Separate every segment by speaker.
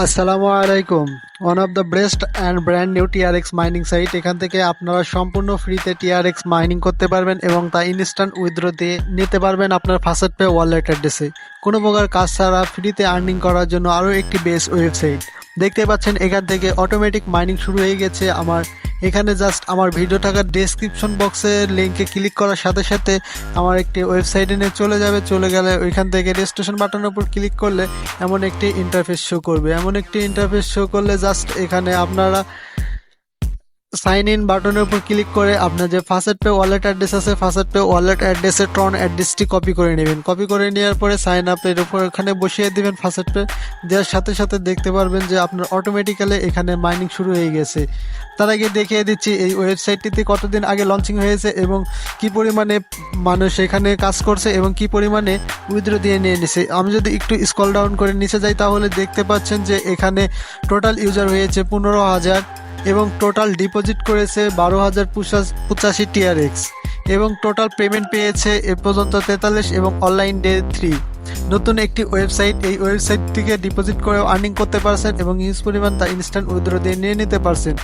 Speaker 1: আসসালামু আলাইকুম। One of the best and brand new TRX mining site. এখান থেকে আপনারা সম্পূর্ণ ফ্রিতে টিআরএক্স মাইনিং করতে পারবেন এবং তা ইনস্ট্যান্ট উইথড্র দিয়ে নিতে পারবেন আপনার ফাস্ট পে ওয়ালেট অ্যাড্রেসে। কোনো প্রকার কাজ ছাড়া ফ্রিতে আর্নিং করার জন্য আরও একটি বেস্ট ওয়েবসাইট দেখতে পাচ্ছেন। এখান থেকে অটোমেটিক মাইনিং শুরু হয়ে গেছে আমার। এখানে জাস্ট আমার ভিডিও থাকার ডেসক্রিপশন বক্সের লিঙ্কে ক্লিক করার সাথে সাথে আমার একটি ওয়েবসাইটে নিয়ে চলে যাবে। চলে গেলে ওইখান থেকে রেজিস্ট্রেশন বাটনের উপর ক্লিক করলে এমন একটি ইন্টারফেস শো করবে। এমন একটি ইন্টারফেস শো করলে জাস্ট এখানে আপনারা সাইন ইন বাটনের উপর ক্লিক করে আপনার যে ফাস্ট পে ওয়ালেট অ্যাড্রেস আছে, ফাস্ট পে ওয়ালেট অ্যাড্রেসের ট্রন অ্যাড্রেসটি কপি করে নেবেন। কপি করে নেওয়ার পরে সাইন আপের উপর এখানে বসিয়ে দিবেন। ফাস্ট পে দেওয়ার সাথে সাথে দেখতে পারবেন যে আপনার অটোমেটিক্যালি এখানে মাইনিং শুরু হয়ে গেছে। তার আগে দেখিয়ে দিচ্ছি এই ওয়েবসাইটটিতে কতদিন আগে লঞ্চিং হয়েছে এবং কি পরিমাণে মানুষ এখানে কাজ করছে এবং কি পরিমাণে উইথড্র দিয়ে নিয়ে নিছে। আমি যদি একটু স্ক্রল ডাউন করে নিচে যাই তাহলে দেখতে পাচ্ছেন যে এখানে টোটাল ইউজার হয়েছে 15,000 এবং টোটাল ডিপোজিট করেছে 12,085 টিআরএক্স এবং টোটাল পেমেন্ট পেয়েছে এ পর্যন্ত 43 এবং অনলাইন ডে 3। নতুন একটি ওয়েবসাইট, এই ওয়েবসাইট থেকে ডিপোজিট করেও আর্নিং করতে পারছেন এবং হিউজ পরিমাণ তা ইনস্ট্যান্ট উইথড্র দিয়ে নিয়ে নিতে পারছেন।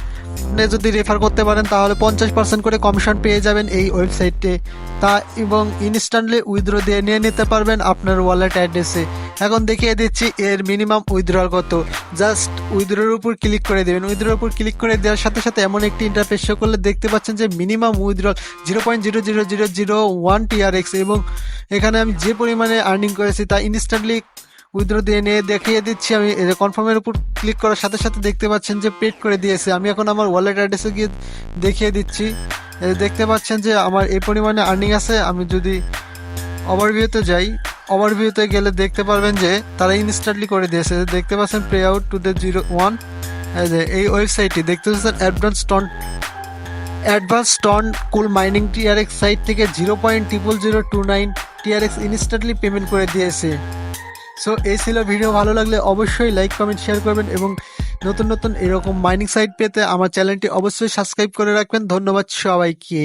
Speaker 1: আপনি যদি রেফার করতে পারেন তাহলে 50% করে কমিশন পেয়ে যাবেন এই ওয়েবসাইটে তা, এবং ইনস্ট্যান্টলি উইথড্র দিয়ে নিয়ে নিতে পারবেন আপনার ওয়ালেট অ্যাড্রেসে। এখন দেখিয়ে দিচ্ছি এর মিনিমাম উইথড্রল কত। জাস্ট উইথড্রোর উপর ক্লিক করে দেবেন। উইথড্রোর উপর ক্লিক করে দেওয়ার সাথে সাথে এমন একটি ইন্টারফেস শো করলে দেখতে পাচ্ছেন যে মিনিমাম উইথড্রল 0.00001 টিআরএক্স এবং এখানে আমি যে পরিমাণে আর্নিং করেছি তা ইনস্ট্যান্টলি উইথড্র দিয়ে নিয়ে দেখিয়ে দিচ্ছি। আমি কনফার্মের উপর ক্লিক করার সাথে সাথে দেখতে পাচ্ছেন যে পেড করে দিয়েছে। আমি এখন আমার ওয়ালেট অ্যাড্রেসে গিয়ে দেখিয়ে দিচ্ছি। দেখতে পাচ্ছেন যে আমার এই পরিমাণে আর্নিং আছে। আমি যদি ওভারভিউতে যাই, ওভারভিউতে গেলে দেখতে পারবেন যে তারা ইনস্ট্যান্টলি করে দিয়েছে। দেখতে পাচ্ছেন পে আউট টু দ্য 01। এই ওয়েবসাইটটি দেখতে পাচ্ছেন অ্যাডভান্স টন কুল মাইনিং টিআরএক্স সাইট থেকে 0.00029 টিআরএক্স ইনস্ট্যান্টলি পেমেন্ট করে দিয়েছে। সো এই ছিল ভিডিও। ভালো লাগলে অবশ্যই লাইক কমেন্ট শেয়ার করবেন এবং নতুন নতুন এরকম মাইনিং সাইট পেতে আমার চ্যানেলটি অবশ্যই সাবস্ক্রাইব করে রাখবেন। ধন্যবাদ সবাইকে।